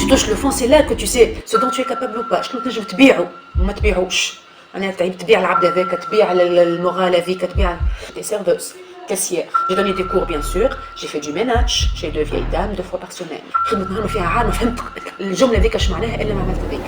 tu touches le fond, c'est là que tu sais ce dont tu es capable ou pas. شنو تنجم تبيعه وما تبيعوش. أنا تعب تبيع العبد هذاك، تبيع المورال هذيك، تبيع des serveuses. Caissière. J'ai donné des cours bien sûr, j'ai fait du ménage chez 2 vieilles dames 2 fois par semaine. خدمة نهار فيها عام فهمت الجملة هذيك اش معناها الا ما عملت هذيك.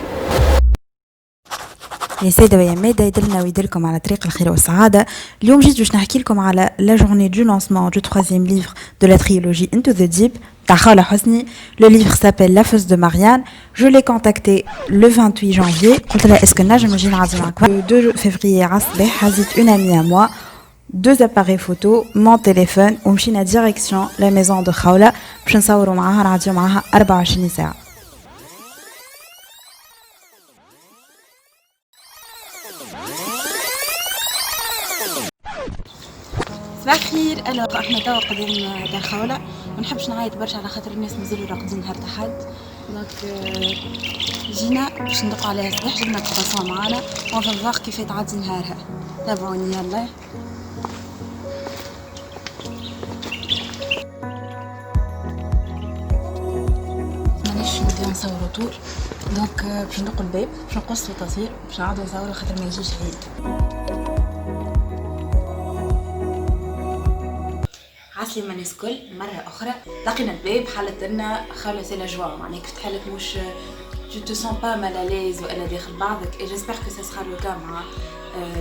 يا سادة ويا مادة يدلنا ويدلكم على طريق الخير والسعادة. اليوم جيت باش نحكي لكم على لا جورني دو لانسمون du troisième livre de la trilogie Into the Deep تاع خالة حسني. Le livre s'appelle La Fosse de Marianne. Je l'ai contacté le 28 janvier. قلت لها اسكو نجم نجي نعزي معاك. Le 2 février على الصباح هزيت une amie à moi 2 appareils photo, mon téléphone ومشينا direction la maison de خولة باش نصوروا معاها نعديو معاها 24 ساعة. صباح الخير. احنا توا قدام دار خولة، ما نحبش نعيط برشا على خاطر الناس مازالوا راقدين نهار تحد. دونك جينا باش ندقوا عليها صباح، جبنا كرواسون معانا اون فا فواغ كيف تعدي نهارها. تابعوني يلا. مانيش نبداو نصوروا طول، دونك باش ندقوا الباب باش نقصوا التصوير باش نعاودوا نصوروا خاطر ما يجيش عيد. عسلي الناس الكل مرة أخرى لقينا الباب حلت لنا خولة سي لا جوا، معناها كيف تحلك مش tu te sens pas mal à l'aise وأنا داخل بعضك. et j'espère que ça sera le cas مع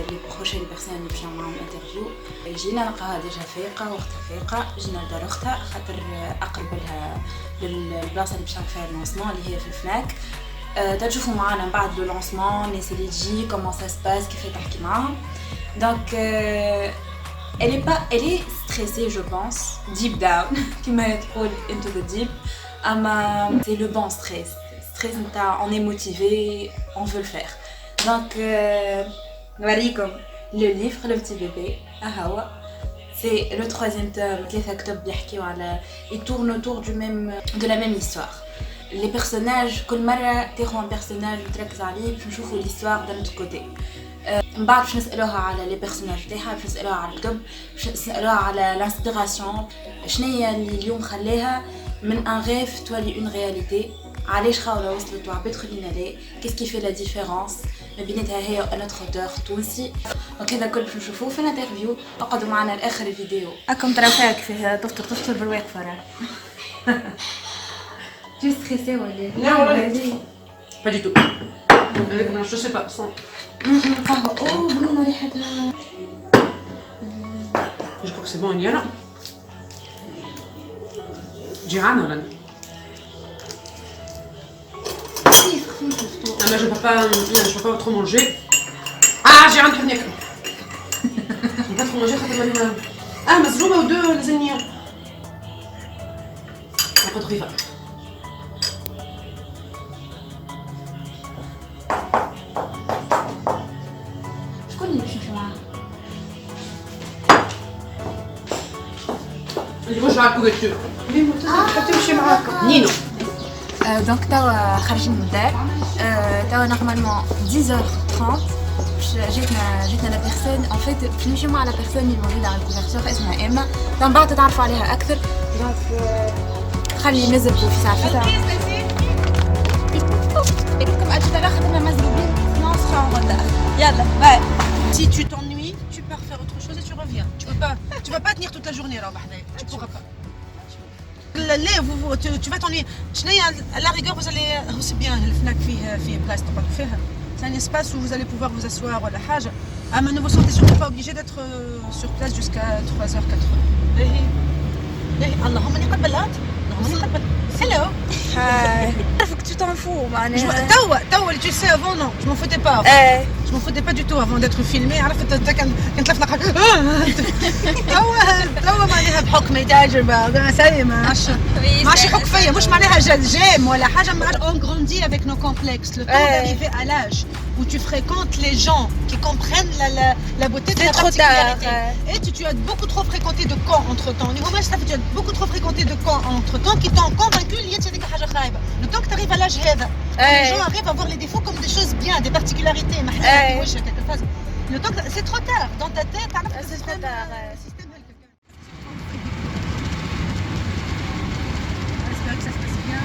les prochaines personnes اللي باش نعمل معاهم انترفيو. جينا نلقاها ديجا فايقة وقتها فايقة، جينا لدار أختها خاطر أقرب لها للبلاصة اللي باش نعمل فيها اللونسمون اللي هي في الفناك. تشوفوا معانا من بعد لو لونسمون الناس اللي تجي كومون سا سباس كيف تحكي معاهم. دونك elle est stressée je pense, deep down كما تقول into the deep. أما c'est le bon stress نتاع on est motivé, on veut le faire. Donc نوريكم le livre le petit bébé هو c'est le 3e tome 3 أكتوب يحكيو على il tourne autour de la même histoire. les personnages كل مرة تاخذ un personnage وتركز عليه باش نشوفوا l'histoire d'un autre côté. من بعد باش نسألوها على لي بيرسوناج تاعها، باش نسألوها على الكتب، باش نسألوها على لانسبيراسيون شنيا اللي اليوم خلاها من ان غيف تولي اون رياليتي، علاش خاولة وصلت وعباد خلينا ليه، كيس في لا ديفيرونس ما بيناتها هي وان اوتر اوتور تونسي. دونك هذا كل باش نشوفوه في الانترفيو. اقعدوا معنا لاخر الفيديو. راكم تراو فيها كيفاه تفطر بالواقفه راه. Tu es stressée ولا؟ لا والله pas du tout. je sais pas اوه بلومه ريحتها. je crois que c'est bon Indiana. جيعانة ولا؟ Ah mais je peux pas trop manger. Ah جيعانة نحب ناكل. je peux pas trop manger خاطر ماني مزروبة ودو لازمني ناخد خفيفة. اللي مش على الكوفرتور اللي تمشي معاكم نينو. دونك توا خارجين من الدار. توا نورمالمون 10h30 جيتنا لا بيرسون ان فيت باش نمشيو مع لا بيرسون اللي موجوده على الكوفرتور اسمها ايما. من بعد تتعرفوا عليها اكثر. دونك خلي نزلوا في ساعه كم اجي ترى خدنا مزروبين نص ساعه. يلا باي. Si tu t'ennuies, tu peux refaire autre chose et tu reviens. Tu vas pas tenir toute la journée là, tu pourras pas. Tu vas t'ennuyer. À la rigueur, vous allez c'est bien le Fnac fait place تقعدوا فيها. C'est un espace où vous allez pouvoir vous asseoir ولا حاجة. أما ne vous sentez surtout pas obligé d'être sur place jusqu'à 3h 4h. اللهم اني قبلت. Hello. عارفك tu t'en fous معناها. توا tu sais avant non, je m'en foutais pas. Je m'en foutais pas du tout avant d'être filmée. عرفت كنت لفنا حاجة. توا معناها بحكم تجربة سليمة. ماشي حك فيا مش معناها جام ولا حاجة. On grandit avec nos complexes. Le temps d'arriver à l'âge où tu fréquentes les gens qui comprennent la beauté de la particularité. Et tu as beaucoup trop fréquenté de camps entre temps. Tu as beaucoup trop fréquenté de camps entre temps qui t'ont convaincu qu'il y a des choses خايبة. Le temps que tu arrives à l'âge هذا, les gens arrivent à voir les défauts comme des choses bien, des particularités. Le temps que c'est trop tard dans ta tête. C'est trop tard. J'espère que ça se passe bien.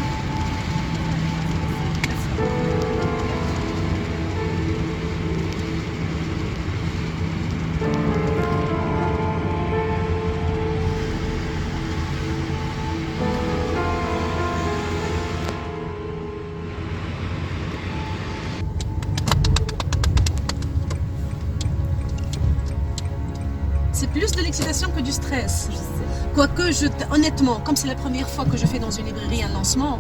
stress. Quoique, honnêtement, comme c'est la première fois que je fais dans une librairie un lancement,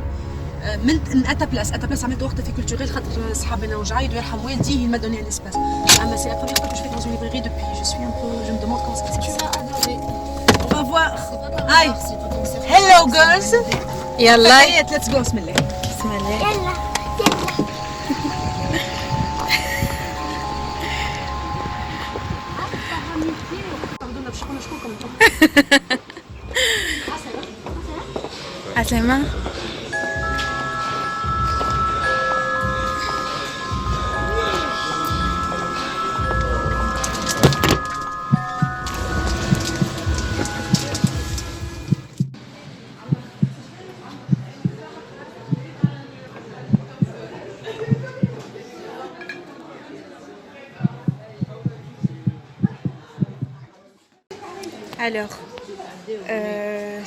à ta place عملت وقت في culturel خاطر صحابنا وجعايد ويرحم والدي il m'a donné un espace. Mais c'est la première fois que je fais dans une librairie depuis. Je me demande comment ça se passe. Tu vas adorer. On va voir. Hi. Hello girls. يلا let's go. بسم الله. بسم الله. يلا عسلامة. Alors,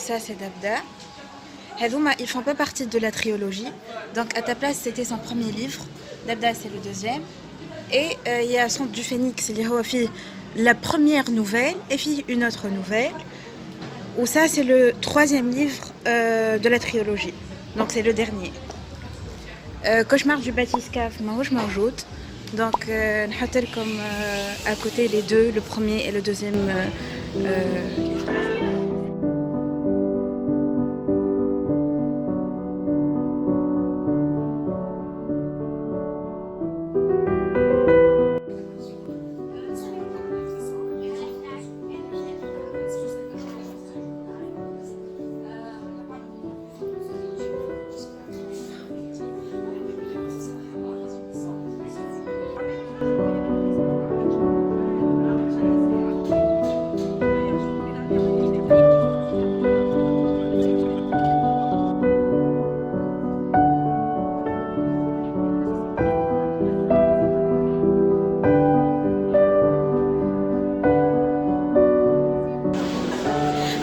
ça c'est Dabda. Hadouma, ils font pas partie de la trilogie. Donc à ta place, c'était son premier livre. Dabda, c'est le deuxième. Et il y a Centre du Phénix, il y a la première nouvelle et puis une autre nouvelle. Ou ça, c'est le troisième livre de la trilogie. Donc c'est le dernier. Cauchemar du bathyscaphe, je m'ajoute. Donc, نحط comme à côté les deux, le premier et le deuxième livre.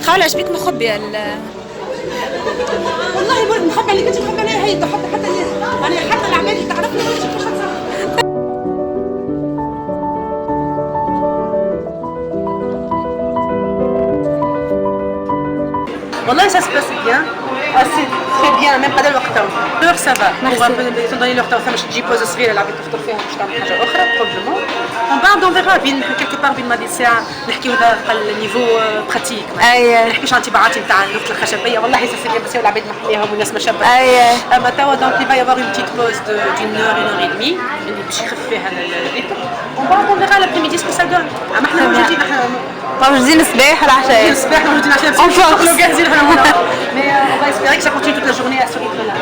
خاولة اش بيك مخبية والله مخبى اللي كنت مخبى عليها هي حتى العمال اللي تعرفني ما تشوفش والله ça se passe bien. C'est très bien, même pas الوقت l'heure ça va. Pour un peu de donner leur temps, باش تجي بوز صغيره لعبت تفطر فيها باش تعمل حاجه اخرى probablement. On بعد on verra بين quelque part بين ماضي ساعه نحكيو هذا النيفو براتيك. ما نحكيش عن انطباعاتي نتاع اللغه الخشبيه والله سي سي بيان بس العباد محليهم والناس ما شابه. اما توا دونك il va y avoir une petite pause d'une heure, une heure et demie اللي باش يخف فيها الريتم. On بعد on verra l'après-midi ce que ça donne. اما احنا موجودين موجودين الصباح والعشاء. الصباح موجودين عشان نفطروا جاهزين هنا. Mais on va espérer que ça continue toute la journée à ce rythme-là.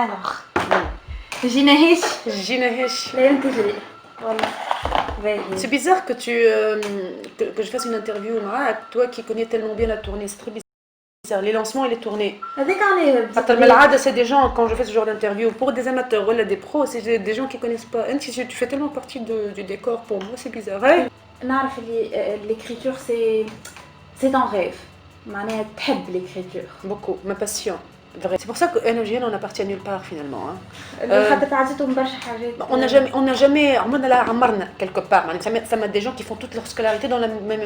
Alors, جيناهاش جيناهاش لا ينتجري والله. C'est bizarre que que je fasse une interview معاك, toi qui connais tellement bien la tournée, c'est très bizarre. Les lancements et les tournées. هذيك عليه حتى العادة c'est des gens, quand je fais ce genre d'interview pour des amateurs ou des pros, c'est des gens qui connaissent pas. Tu fais tellement partie du décor, pour moi c'est bizarre. Ouais. نعرف اللي l'écriture c'est un rêve. معناها تحب l'écriture. Beaucoup, ma passion. Vrai. C'est pour ça qu'un OGN on appartient nulle part finalement. خاطر عزتهم برشا حاجات. On n'a jamais عمرنا لا عمرنا quelque part. Ça m'a des gens qui font toute leur scolarité dans le même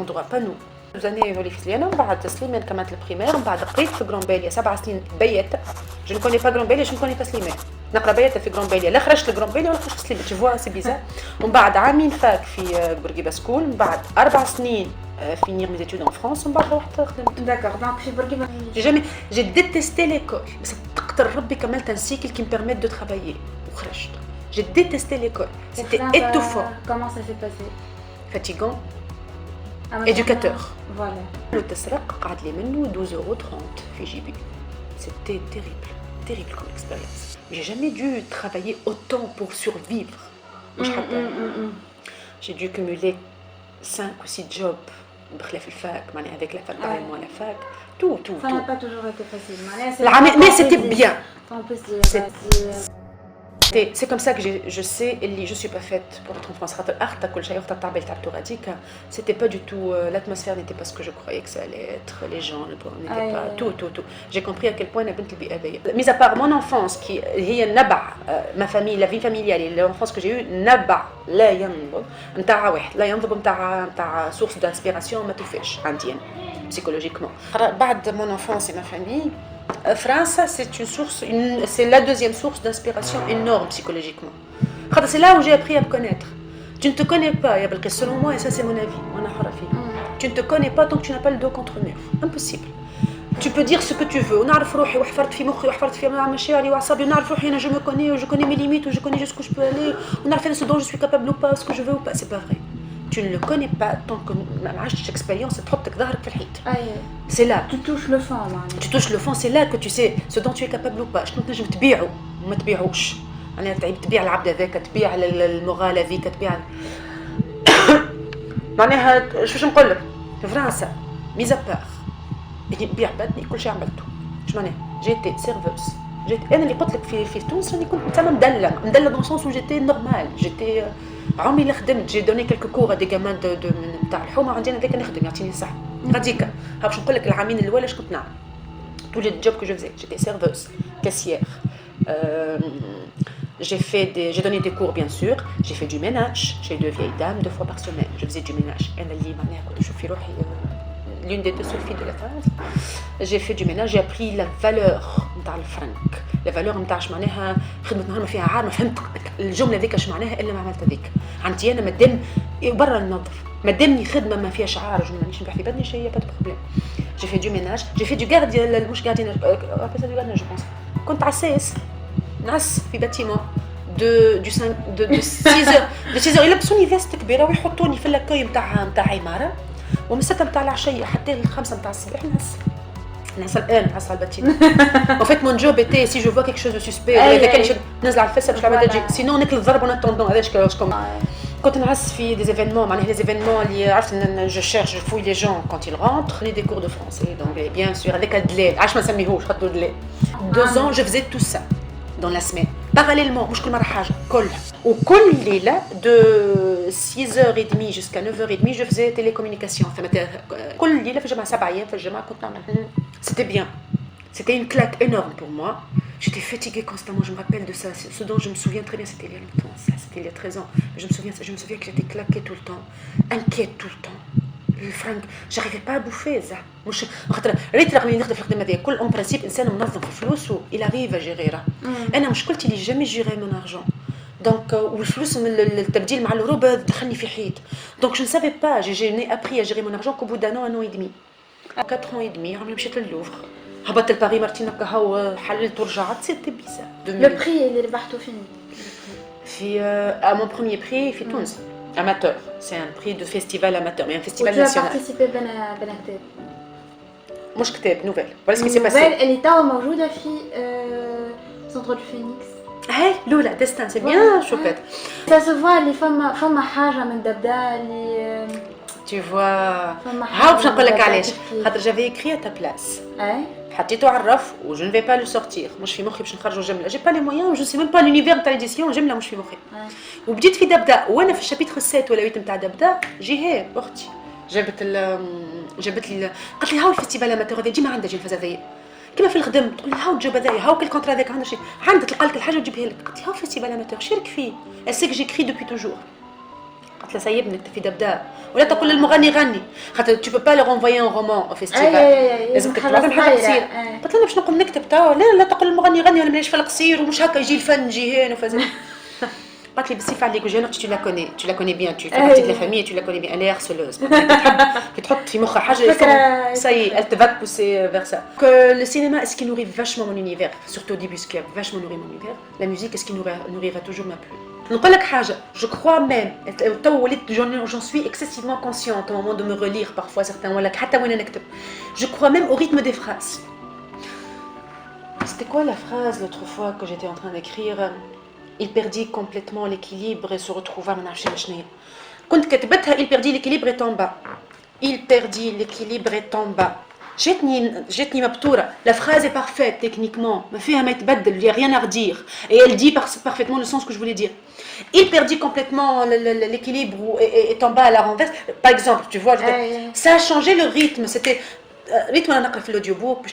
endroit, pas nous. زاني ولي في سليانة ومن بعد سليمان كملت البريمير ومن بعد قريت في غرامباليا 7 سنين بيت. Je ne connais pas غرامباليا, je ne connais pas سليمان. نقرا بيت في غرامباليا, لا خرجت لغرامباليا ولا خرجت سليمان. Tu vois, c'est bizarre. ومن بعد عامين فاك في بورقيبة سكول, ومن بعد 4 سنين finir mes études en France ومن بعد روحت خدمت. D'accord, donc في بورقيبة. J'ai détesté l'école. بس تقدر ربي كملت un cycle qui me permet de travailler. وخرجت. J'ai détesté l'école. C'était étouffant. Comment ça s'est passé? Fatigant. Éducateur. Voilà. التسرق قعد لي منه 12,30 في جيبي. C'était terrible comme expérience. J'ai jamais dû travailler autant pour survivre. J'ai dû cumuler 5 ou 6 jobs بخلاف الفاك, avec la fac, parallèlement à la fac, tout. Ça n'a pas toujours été facile. Mais c'était bien. C'est comme ça que je sais que je ne suis pas faite pour être en France. C'était pas du tout, l'atmosphère n'était pas ce que je croyais que ça allait être, les gens n'étaient pas, tout. J'ai compris à quel point mis à part mon enfance, qui est ma famille, la vie familiale et l'enfance que j'ai eue, لا ينضب نتاع واحد لا ينضب نتاع source d'inspiration ما توفاش عندي psychologiquement. بعد mon enfance et ma famille, France, c'est la deuxième source d'inspiration énorme psychologiquement. C'est là où j'ai appris à me connaître. Tu ne te connais pas, selon moi, et ça c'est mon avis. Tu ne te connais pas tant que tu n'as pas le dos contre le mur. Impossible. Tu peux dire ce que tu veux. Je me connais, je connais mes limites, je connais jusqu'où je peux aller. On a fait ce dont je suis capable ou pas, ce que je veux ou pas. C'est pas vrai. Tu ne le connais pas tant que cette expérience c'est là. Tu touches le fond. Tu touches le fond, c'est là que tu sais ce dont tu es capable ou pas. Je ne تبيعه وما تبيعوش. أنا تبيع العبد هذاك، تبيع المورال هذيك، تبيع. معناها شو نقول لك؟ في فرنسا ميز ابار بيع بدني كل شيء عملته. شو معناها؟ جيتي سيرفوس. انا اللي قلت لك في تونس راني كنت تما مدلله دون سونس و جيتي نورمال جيتي عمري اللي خدمت جي دوني كلكو كور دي جامان نتاع الحومه عندنا هذاك نخدم يعطيني صح غاديكا باش نقول لك العامين الاول اش كنت نعمل tous les jobs que je faisais j'étais serveuse caissière j'ai donné des cours bien sûr j'ai fait du ménage chez deux vieilles dames 2 fois par semaine je faisais du ménage انا اللي معناها كنت نشوف في روحي l'une des 2 seules filles de la famille. J'ai fait du ménage, j'ai appris la valeur نتاع الفرنك. La valeur نتاع اش معناها خدمة نهار ما فيها عار ما فهمت الجملة ذيك اش معناها الا ما عملت هذيك. عندي انا مادام برا ننظف مادامني خدمة ما فيها شعار جو مانيش نبيع في بدني شيء با دو بروبليم. J'ai fait du ménage, j'ai fait du gardien مش gardien du gardien je pense. كنت عساس نعس في باتيمون de 6 heures يلبسوني فيست كبيرة ويحطوني في اللاكاي نتاع عمارة. ومن 6 متاع العشية حتى 5 متاع الصباح نعس الآن نعس على الباتين. En fait mon job était si je vois quelque chose de suspect إذا كان نزل على الفسة باش نعمل تجي sinon ناكل الضرب ونتوندون هذاش كم كنت نعس في des événements معناها les événements اللي عرفت je cherche je fouille les gens quand ils rentrent des cours de français donc bien sûr هذاك الدلال عاش ما نسميهوش حطوا دلال 2 ans je faisais tout ça dans la semaine parallèlement مش كل مرة حاجة كلها وكل ليلة de 6h30 jusqu'à 9h30 je faisais télécommunication كل ليلة في الجمعة 7 أيام في الجمعة كنت نعمل c'était bien c'était une claque énorme pour moi j'étais fatiguée constamment je me rappelle de ça ce dont je me souviens très bien c'était il y a longtemps ça c'était il y a 13 ans je me souviens que j'étais claquée tout le temps inquiète tout le temps الفرنك j'arrivais pas à bouffer ça مش خاطر ريت رغم اني نخدم في الخدمه هذه كل اون برانسيب انسان منظم في فلوسه il arrive à gérer انا مشكلتي اللي جامي جيري من ارجون دونك والفلوس من التبديل مع الأوروبا دخلني في حيط دونك je ne savais pas j'ai appris à gérer mon argent qu'au bout d'un an et demi 4 ans et demi عمري مشيت للوفر هبطت لباريس مرتين هكا هاو حللت ورجعت سيتي بيزار لو بري اللي ربحته فين في à mon premier prix في تونس amateur c'est un prix de festival amateur mais un festival national tu as participé بين كتاب مش كتاب نوفيل voilà ce qui s'est passé اللي توا موجودة في سنتر دو فينيكس هاي لولا ديستان سي بيان شوبيت ça se voit اللي فما حاجة من دبدا اللي tu vois هاو باش نقول لك علاش خاطر j'avais écrit à ta place حطيته على الرف و je ne vais pas le sortir مش في مخي باش نخرجوا جمله j'ai pas les moyens je sais même pas l'univers نتاع l'édition جمله مش في مخي وبديت في دبدا وانا في الشابيتر 7 ولا 8 نتاع دبدا جيهان اختي جابت لي قالت لي هاو الفيستيفال اماتور هذا ديما عندها الفاز هذايا كيما في الخدم تقول لي هاو الجوب هذايا هاو كل كونترا هذاك عندها شي عندها تلقى لك الحاجه وتجيبها لك قلت لها هاو فيستيفال اماتور شارك فيه elle sait que j'écris depuis toujours قلت لها سيبني في دبدا ولا تقول للمغني غني خاطر tu peux pas leur envoyer un roman au festival لازم تكتب لهم حاجه قصيره قلت لها باش نقوم نكتب توا لا تقول للمغني غني ولا مانيش في القصير ومش هكا يجي الفن جيهان وفاز قالت لي بالصفه عليك وجهه tu la connais bien tu fais partie de la famille et tu la connais bien elle est harceleuse كي تحط في مخها حاجه ça y est elle te va te pousser vers ça que le cinéma est ce qui nourrit vachement mon univers surtout au début ce qui a vachement nourri mon univers la musique est ce qui nourrira toujours ma plume نقول لك حاجه je crois même تو وليت j'en suis excessivement consciente au moment de me relire parfois certains ولا حتى وانا نكتب je crois même au rythme des phrases c'était quoi la phrase l'autre fois que j'étais en train d'écrire il perdit complètement l'équilibre et se retrouva ما نعرفش شنو كنت كتبتها il perdit l'équilibre et tomba il perdit l'équilibre et tomba جاتني مبتورة. La phrase est parfaite techniquement, ما فيها ما يتبدل, il y a rien à redire. Et elle dit parfaitement le sens que je voulais dire. Il perdit complètement l'équilibre et est en bas à la renverse. Par exemple, tu vois, ça a changé le rythme. C'était rythme أنا نقرأ في l'audiobook.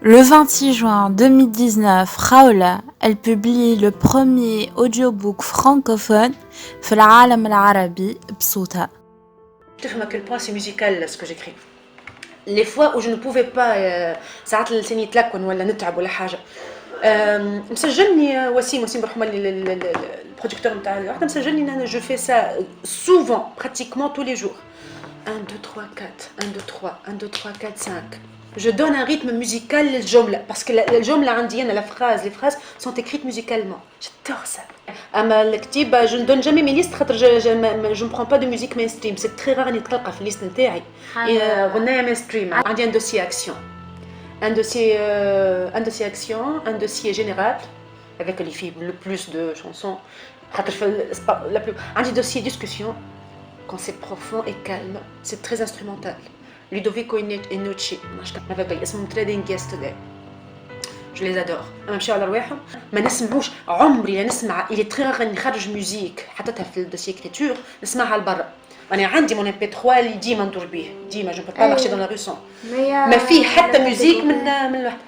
Le 26 juin 2019, Khawla, elle publie le premier audiobook francophone في العالم العربي بصوتها. Tu vois à quel point c'est musical ce que j'écris. Les fois où je ne pouvais pas ساعات لساني يتلكون ولا نتعب ولا حاجة مسجلني وسيم برحمة البرودكتور نتاع الوحدة مسجلني أنا je fais ça souvent pratiquement tous les jours 1 2 3 4 1 2 3 1 2 3 4 5 je donne un rythme musical للجملة parce que الجملة عندي أنا les phrases sont écrites musicalement j'adore ça أما الكتيبة je ne donne jamais mes listes خاطر je ne prends pas de musique mainstream c'est très rare أني تلقى في الليست نتاعي غناية mainstream عندي un dossier action un dossier action un dossier général avec les filles le plus de chansons خاطر la plus عندي dossier discussion quand c'est profond et calme c'est très instrumental Ludovico Enucci اسمهم Trading Yesterday je les adore انا نمشيو على رواحهم ما نسمعوش عمري لا نسمع il est très rare نخرج ميوزيك حطيتها في الدوسي écriture نسمعها لبرا انا عندي مون ام بي 3 اللي ديما ندور بيه ديما جو با مارشي دون لا رو سون ما فيه حتى ميوزيك من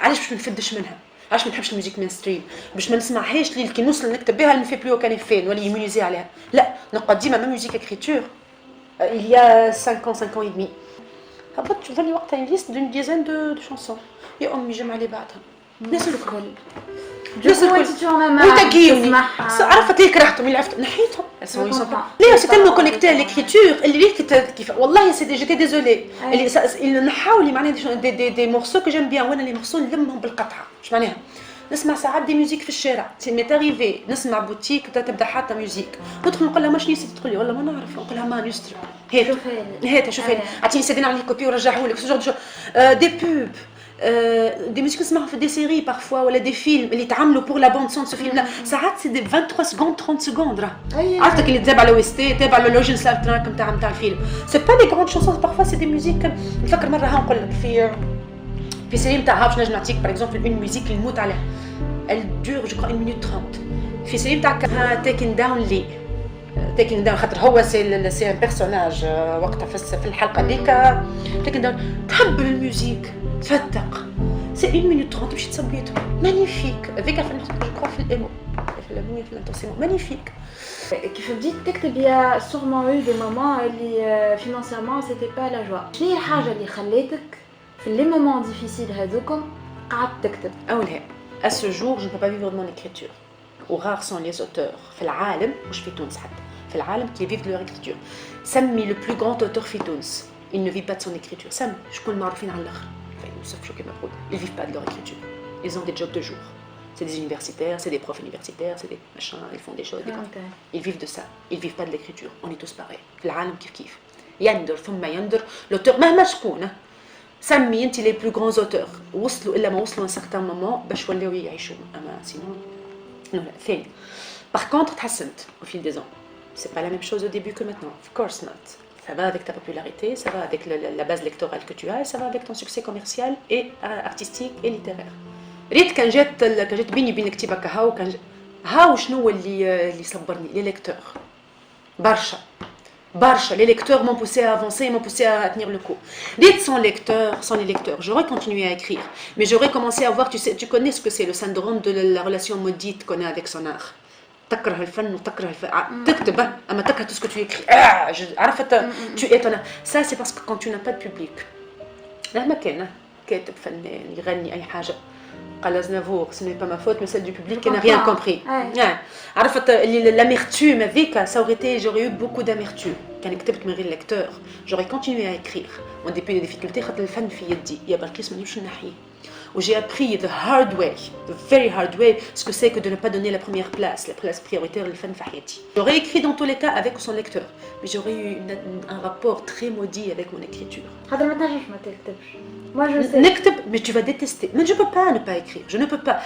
علاش باش ما نفدش منها علاش ما نحبش الموسيقى مينستريم باش ما نسمعهاش اللي كي نوصل نكتب بها ما في بلو كان فين ولا يمونيزي عليها لا نقعد ديما ما ميوزيك écriture il y a 5 ans et demi هبطت جاني وقتها une liste d'une dizaine de chansons يا امي جمع لي بعضها الناس الكل ويتقيوني عرفت ليه كرهتهم اللي عرفت نحيتهم ليه سي تellement connecté à l'écriture اللي كيف والله j'étais désolée اللي نحاول لي معناها دي morceaux que j'aime bien وانا لي morceaux نلمهم بالقطعه اش معناها نسمع ساعات دي ميوزيك في الشارع سي ميت اريفي نسمع بوتيك تبدا حاطه ميوزيك ندخل نقول لها واش نسيت تقول لي والله ما نعرف نقول لها ما نستر هات شوفي اعطيني سيدي نعمل كوبي ونرجعه لك سو دي بوب des musiques نسمعهم في دي سيري parfois ولا دي فيلم اللي تعملوا pour la bande son de ce film là ساعات سي دي 23 secondes 30 secondes راه عرفتك اللي تتابع على ويستي تابع على لوجين سلاف تراك نتاع الفيلم سي با دي grandes chansons parfois c'est des musiques نفكر مره ها نقول لك في سيري نتاعها باش نجم نعطيك par exemple une musique اللي نموت عليها elle dure je crois 1 minute 30 في سيري نتاع taking down لي taking down خاطر هو سي ان بيرسوناج وقتها في الحلقه هذيك taking down تحب الموسيقى تفتق سي 1 minute 30 باش تصبيته مانيفيك هذيك في جو كرو في الايمو في الامويه في الانتونسيمون مانيفيك كيف بديت تكتب يا sûrement eu des moments اللي financièrement c'était pas la joie شنو هي الحاجه اللي خليتك في لي مومون ديفيسيل هذوكم قعدت تكتب اولها à ce jour je ne peux pas vivre de mon écriture ou rares sont les auteurs في العالم مش في تونس حتى في العالم qui vivent de leur écriture سمي le plus grand auteur في تونس il ne vit pas de son écriture سمي شكون معروفين على الاخر sauf choquer ma fraude. Ils vivent pas de leur écriture. Ils ont des jobs de jour. C'est des universitaires, c'est des profs universitaires, c'est des machins, ils font des choses. Ils vivent de ça. Ils vivent pas de l'écriture. On est tous pareils. العالم كيف. يندر ثم يندر l'auteur مهما شكون. سمي انت les plus grands auteurs. وصلوا إلا ما وصلوا un certain moment باش ولاو يعيشوا. أما sinon non لا ثاني. Par contre تحسنت au fil des ans. C'est pas la même chose au début que maintenant. Of course not. Ça va avec ta popularité, ça va avec la base lectorale que tu as et ça va avec ton succès commercial et artistique et littéraire. ريت كان جات بيني وبين الكتابة كهاو كان هاو شنو اللي صبرني les lecteurs برشا les lecteurs m'ont poussé à avancer, m'ont poussé à tenir le coup. Dites sans les lecteurs, j'aurais continué à écrire, mais j'aurais commencé à voir, tu connais ce que c'est le syndrome de la relation maudite qu'on a avec son art. تكره الفن وتكره تكتب اما تكره tout ce que tu écris عرفت tu es ton ça c'est parce que quand tu n'as pas de public مهما كان كاتب فنان يغني اي حاجه قال أزنافور ce n'est pas ma faute mais celle du public qui n'a rien compris عرفت l'amertume هذيك ça aurait été j'aurais eu beaucoup d'amertume كان كتبت من غير lecteur j'aurais continué à écrire en dépit des difficultés خاطر الفن في يدي يا بركيس مانيش نحيه où j'ai appris the hard way, the very hard way, ce que c'est que de ne pas donner la place prioritaire au fan fahiyati. J'aurais écrit dans tous les cas avec son lecteur, mais j'aurais eu un rapport très maudit avec mon écriture. Moi je sais. N'écris, mais tu vas détester. Mais je ne peux pas ne pas écrire, je ne peux pas.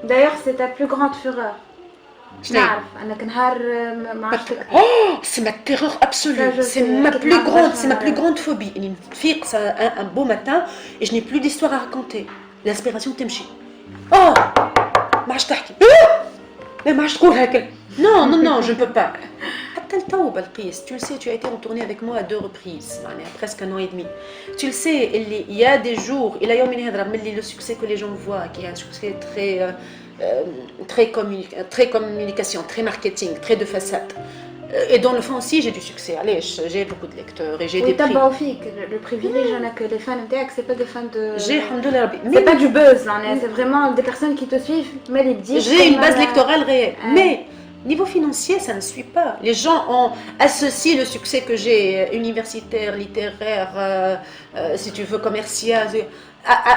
D'ailleurs c'est ta plus grande fureur. نعرف انك نهار ما عرفتش تكتب. Oh, c'est ma terreur absolue. Ça, je C'est sais. ma Qu'est-ce plus que grande, tu c'est ma vas- plus grande phobie. Une fille, un beau matin et je n'ai plus d'histoire à raconter. L'inspiration تمشي. Oh, ما عادش تحكي. لا ما عادش تقول هكا. Non, non, non, je ne peux pas. حتى التو بالقيس. Tu le sais, tu as été en tournée avec moi à 2 reprises, معناها presque un an et demi. Tu le sais, il y a des jours, إلى يومنا هذا رغم اللي le succès que les gens voient, qui est un succès très communication, très marketing, très de façade. Et dans le fond aussi, j'ai du succès. Allez, j'ai beaucoup de lecteurs et j'ai des prix. ويتبعوا فيك le privilège انك les fans نتاعك c'est pas des fans de J'ai, alhamdoulilah Rabbi, c'est pas du buzz معناها c'est vraiment des personnes qui te suivent mais les بديت j'ai une base lectorale réelle. Mais niveau financier, ça ne suit pas. Les gens ont associé le succès que j'ai, universitaire, littéraire, si tu veux, commercial,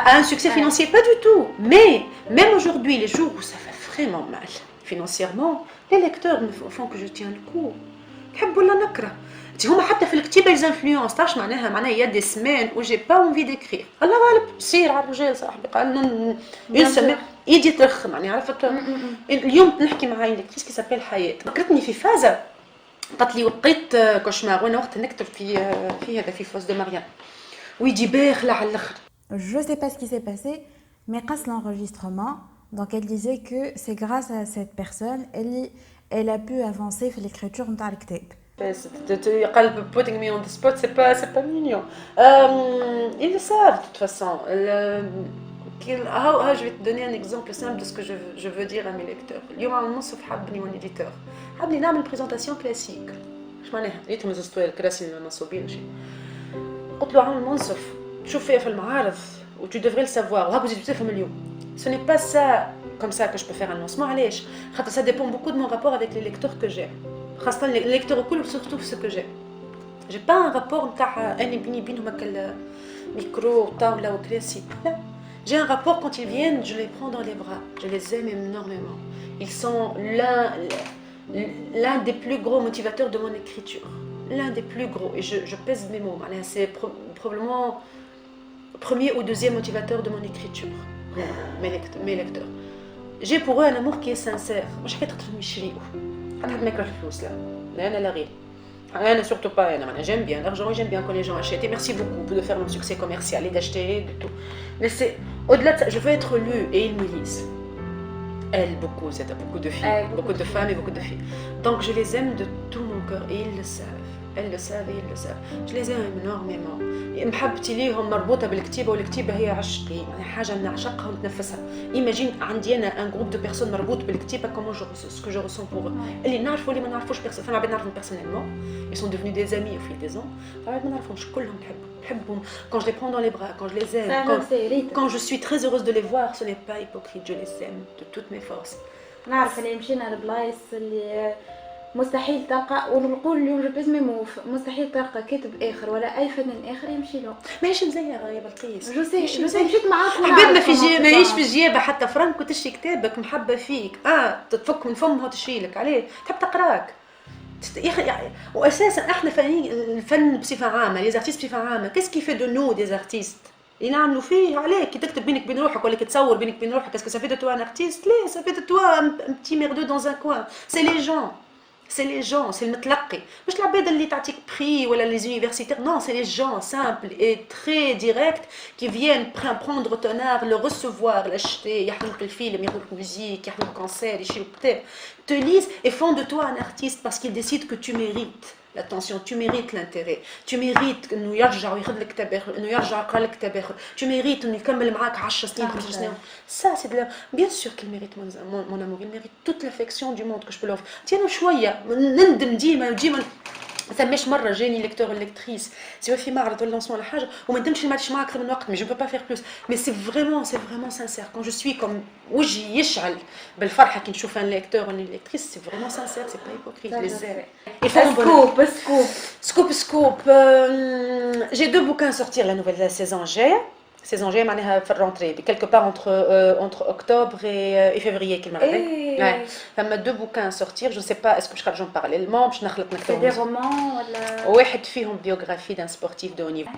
à un succès financier. Pas du tout. Mais même aujourd'hui, les jours où ça va vraiment mal financièrement, les lecteurs me font que je tiens le coup. يحبوا ولا نكره. هما حتى في الكتيبه les influences تعرفش معناها il y a des semaines où j'ai pas envie d'écrire. الله غالب سير على الرجال صاحبي قال لنا une semaine ايدي ترخ معناها عرفت. اليوم نحكي مع ليكتريس كي سابيل حياه فكرتني في فازه قالت لي وقيت كوشمار وانا وقت نكتب في هذا في فوز دو ماريان ويجي باخله على الاخر. Je sais pas ce qui s'est passé, mais grâce à l'enregistrement, donc elle disait que c'est grâce à cette personne, elle a pu avancer في l'écriture نتاع الكتاب. قلب putting me on the spot, c'est pas mignon. Ils le savent de toute façon. Je vais te donner un exemple simple de ce que je veux dire à mes lecteurs. اليوم عم نوصف حبني mon éditeur. حبني نعمل présentation classique. ايش معناها؟ لقيتهم زوجتوا الكراسي المنصوبين وشي. قلت له عامل منصف تشوف فيها في المعارض و tu devrais le savoir وهاك زيد تفهم اليوم. Ce n'est pas ça comme ça que je peux faire un lancement. علاش؟ خاطر ça dépend beaucoup de mon rapport avec les lecteurs que j'ai. خاصة les lecteurs الكل surtout ce que j'ai. J'ai pas un rapport نتاع أنا بيني بينهم هكا الميكرو وطاولة وكراسي. لا. J'ai un rapport quand ils viennent, je les prends dans les bras. Je les aime énormément. Ils sont l'un des plus gros motivateurs de mon écriture. L'un des plus gros. Et je pèse mes mots. C'est probablement le premier ou deuxième motivateur de mon écriture. Mes lecteurs. J'ai pour eux un amour qui est sincère. مش حكاية خاطرهم يشريوا. حتى ما يكره الفلوس لا. أنا لا غير. أنا surtout pas أنا j'aime bien l'argent et j'aime bien quand les gens achètent. Et merci beaucoup de faire mon succès commercial et d'acheter de tout. Mais c'est au-delà de ça, je veux être lue et ils me lisent. Elles beaucoup, c'est beaucoup de filles, beaucoup de femmes et beaucoup de filles. Donc je les aime de tout mon cœur et ils le savent. Elles le savent et ils le savent. Je les aime énormément. محبتي ليهم مربوطة بالكتيبة والكتيبة هي عشقي. يعني حاجة نعشقها ونتنفسها. Imagine عندي أنا un groupe de personnes مربوط بالكتيبة comment ce que je ressens pour eux. اللي نعرفوا اللي ما نعرفوش فما عباد نعرفهم personnellement. Ils sont devenus des amis au fil des ans. فما عباد ما نعرفهمش كلهم نحبهم. Quand je les prends dans les bras, quand je les aime, quand je suis très heureuse de les voir, ce n'est pas hypocrite, je les aime de toutes mes forces. نعرف اللي مشينا لبلايص اللي مستحيل تلقى ونقول اليوم جو بيز ميموف مستحيل تلقى كاتب اخر ولا اي فنان اخر يمشي له. ماهيش مزيره يا بلقيس. جو سي مشيت معاكم. حبيت ما في ماهيش في جيبه حتى فرنك وتشري كتابك محبه فيك. تتفك من فمها وتشري لك عليه تحب تقراك. يا اخي واساسا احنا فنانين الفن بصفه عامه لي زارتيست بصفه عامه كيس كي في دو نو دي زارتيست اللي نعملوا فيه عليك كي تكتب بينك بين روحك ولا كي تصور بينك بين روحك اسكو سافي دو توا ان ارتيست لا سافي دو توا ان بتي ميردو دون ان كوان سي لي جون c'est les gens, c'est le متلقي مش العباد اللي تعطيك prix ولا les universitaires non c'est les gens simples et très directs qui viennent prendre ton art le recevoir l'acheter يحضرك الفيلم يحضرك الموسيقى يحضرك الكونسير يشيلوا كتاب te lisent et font de toi un artiste parce qu'ils décident que tu mérites l'attention, tu mérites l'intérêt, tu mérites انه يرجع وياخذ لك كتاب اخر انه يرجع يقرا لك كتاب اخر tu mérites انه يكمل معاك 10 سنين 15 سنين ça c'est de la bien sûr qu'il mérite mon amour il mérite toute l'affection du monde que je peux lui offrir tiens شويه نندم ديما ما ثماش مره جاني ليكتور ليكتريس سواء في معرض ولا لونسمون ولا حاجه وما ندمتش ما عادش معاه اكثر من وقت مي جو بو با فير بلوس مي سي فريمون سانسير كون جو سوي كوم وجهي يشعل بالفرحه كي نشوف ان ليكتور ولا ليكتريس سي فريمون سانسير سي با هيبوكريت لي زير سكوب j'ai 2 bouquins à sortir la nouvelle saison G معناها في الرونتري quelque part entre octobre et février كل مرة فما 2 bouquins à sortir je sais pas est-ce que باش نخرجهم parallèlement باش نخلط نكتبهم des romans ولا واحد فيهم biographie d'un sportif de haut niveau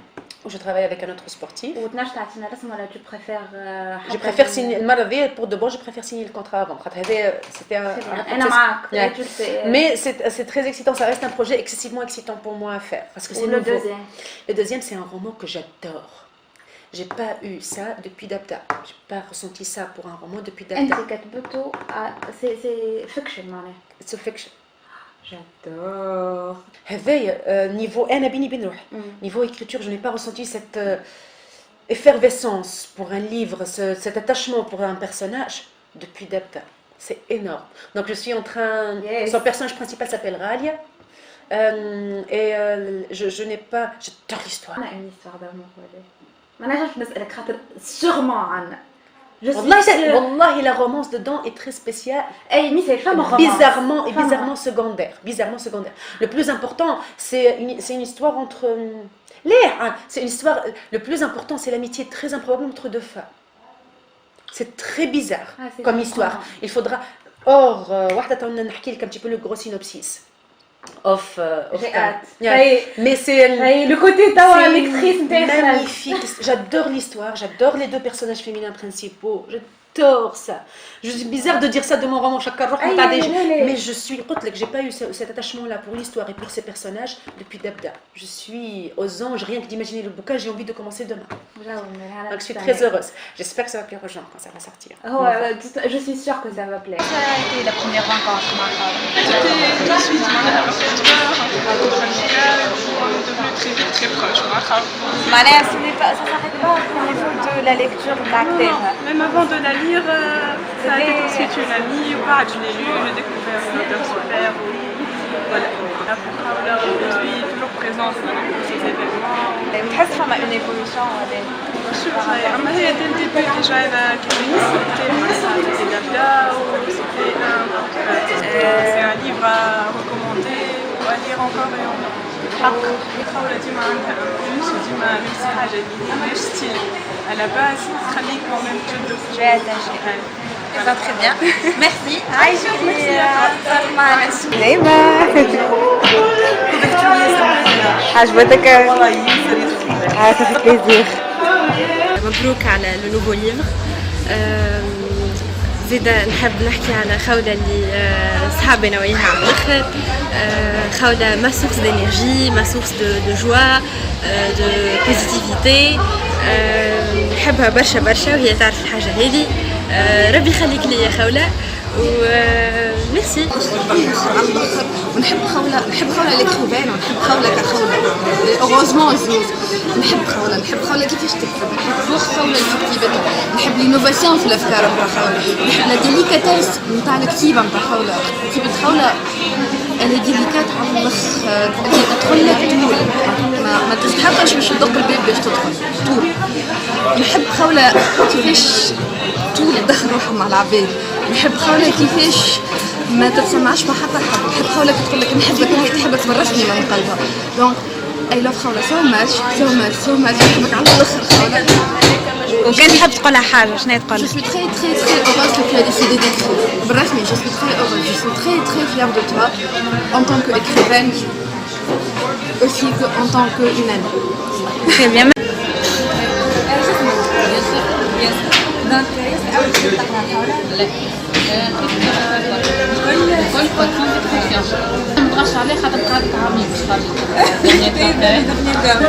où je travaille avec un autre sportif. وتنجم تعطينا رسم ولا tu préfères Je préfère signer المرة هذه pour de bon, je préfère signer le contrat avant. C'était أنا معاك. Ouais. Mais c'est très excitant, ça reste un projet excessivement excitant pour moi à faire parce que c'est le nouveau. deuxième. Le deuxième, c'est un roman que j'adore. J'ai pas eu ça depuis Dabda. J'ai pas ressenti ça pour un roman depuis Dabda. أنت كتبته c'est fiction معناها. It's a fiction. J'adore. هذايا niveau أنا بيني وبين روحي. Niveau écriture, je n'ai pas ressenti cette effervescence pour un livre, cet attachement pour un personnage depuis Dabda. C'est énorme. Donc je suis en train. Yes. Son personnage principal s'appelle Ralia. Je n'ai pas. J'adore l'histoire. أنا une histoire d'amour ولا ما نجمش نسألك خاطر sûrement عنا. Wallahi, la romance dedans est très spéciale. أي mais c'est femme romance. Bizarrement secondaire. Bizarrement secondaire. Le plus important, c'est une histoire entre. C'est une histoire. Le plus important, c'est l'amitié très improbable entre deux femmes. C'est très bizarre comme histoire. Il faudra. Or, نحكي لك un petit peu le gros synopsis. J'ai hâte. Mais c'est le côté توا lectrice magnifique. J'adore l'histoire, j'adore les deux personnages féminins principaux. J'adore ça. Je suis bizarre de dire ça de mon roman chaque fois, mais je suis j'ai pas eu cet attachement là pour l'histoire et pour ces personnages depuis Dabda. Je suis aux anges rien que d'imaginer le bouquin, j'ai envie de commencer demain. Donc je suis très heureuse. J'espère que ça va plaire aux gens quand ça va sortir. Je suis sûre que ça va plaire. Ça a été la première rencontre J'étais tout de suite mon coup de cœur, un coup familial, on est devenus très vite très proches. معناها ça s'arrête pas au niveau de la lecture d'acteur. Même avant de la lire, ça a été tout de suite une amie. Je l'ai lu, j'ai découvert une auteure super. Voilà. Après, aujourd'hui, toujours présente dans ces événements. تحس فما une évolution ولا Bien sûr, mais dès le début déjà, c'était Dabda, c'est un livre à recommander ou à lire encore et encore. يحاول ديما عندها بلوس وديما نفس الحاجة اللي هي نفس ستيل على باز تخليك كمان تشد Ça très bien. Merci. نايمة. عجبتك؟ ça fait plaisir. مبروك على لو نوفو ليفر. زيدا نحب نحكي على خولة اللي صحابنا وياها على الاخر. خولة ما سورس دانرجي، ما سورس دو جوا، دو بوزيتيفيتي. نحبها برشا برشا وهي تعرف الحاجة هذه. ربي يخليك لي يا خولة وميرسي. ونحب خولة ليكروفين ونحب خولة كخولة اوغوزمون زوز. نحب خولة كيفاش تكتب، نحب روح خولة في كتيبتها، نحب لينوفاسيون في الافكار نتاع خولة، نحب لا ديليكاتيس نتاع الكتيبة نتاع خولة. كتيبة خولة اللي ديليكات على الاخر، تدخل لك طول ما تستحقش باش تدق الباب باش تدخل طول. نحب خولة كيفاش طول تدخل روحها مع العباد، نحب خولة كيفاش ما تتصنعش مع حتى حد، نحب خولة تقول لك نحبك وهي تحب تبرشني من قلبها. دونك اي لاف خولة سو ماتش نحبك على الاخر خولة. وكان تحب تقولها حاجة شنو تقول؟ Je suis très heureuse que tu as décidé d'écrire. بالرسمي je suis très heureuse, je suis très fière de toi en tant qu'écrivaine aussi en tant qu'une amie. Très bien. Donc, أول شيء تقرأ حولها؟ ما تغش عليه خاطر قعدت عامين باش خرجت.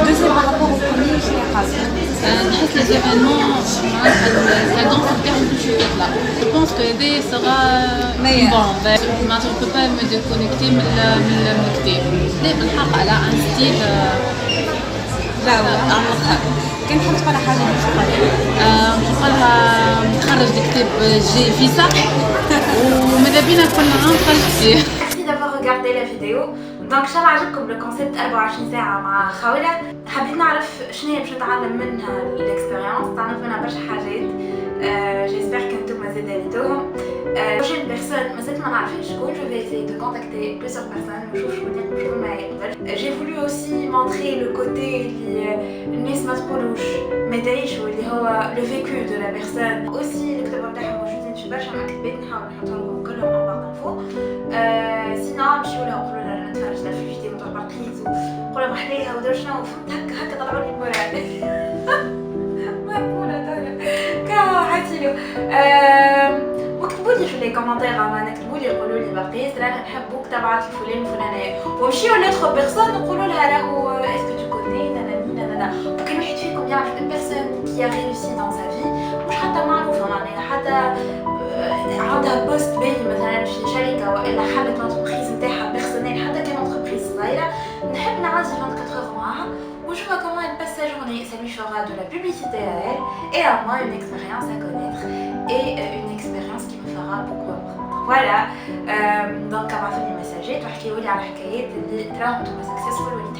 Deuxième par rapport au premier, شنو قصدك؟ نحس لي زيفينمون معناتها الكادونس نتاعهم باش يطلع. جو بونس كو هذا سيغا بون معناتها جو بو با مو ديكونيكتي من الكتاب. لا بالحق على ان ستيل لا والله كان نحب تقولها حاجة نقولها نخرج كتاب جي فيسا وماذا بينا كل عام نخرج فيه. Merci d'avoir regardé la vidéo. دونك ان شاء الله عجبكم الكونسيبت 24 ساعة مع خولة. حبيت نعرف شنو هي باش نتعلم منها الاكسبيريونس، تعرف منها برشا حاجات. جيسبر كنتوما زادا ريتوهم. بروجين بيرسون مازلت ما نعرفش شكون. جو في essayer de contacter plusieurs personnes ونشوف شكون معايا يقدر. J'ai voulu aussi montrer le côté اللي الناس ما تقولوش ما تعيشوا اللي هو le vécu de la personne. aussi الكتاب نتاعهم موجودين في برشا مكتبات نحاول نحطهم كلهم مع بعض فوق. sinon نمشيو لهم نقولوا لها نتفرج في الفيديو نتاع باركيز وقولوا روح ليها ودار شنو فهمت هكا طلعوا لي المورال مقبولة كا حاتيلو وكتبولي في لي كومونتير زعما كتبولي قولوا لي باقي رانا نحبوك تبعت الفلان الفلانيه ومشيو لوتر بيرسون نقولوا لها راهو اسكو تو كوني نانا وكل واحد فيكم يعرف اون بيرسون كي ا ريوسي دون سا في مش حتى معروفه معناها حتى عندها بوست باهي مثلا في شركه والا حلت لونتربريز نتاعها بيرسونيل حتى كان لونتربريز صغيره نحب نعزف 24 heures معاها où je vois comment elle passe sa journée. Ça lui fera de la publicité à elle et à moi une expérience à connaître et une expérience qui me fera beaucoup apprendre. Voilà. Donc, on va faire des messages. Tu vas dire على حكايات اللي تراهم تبقى successful واللي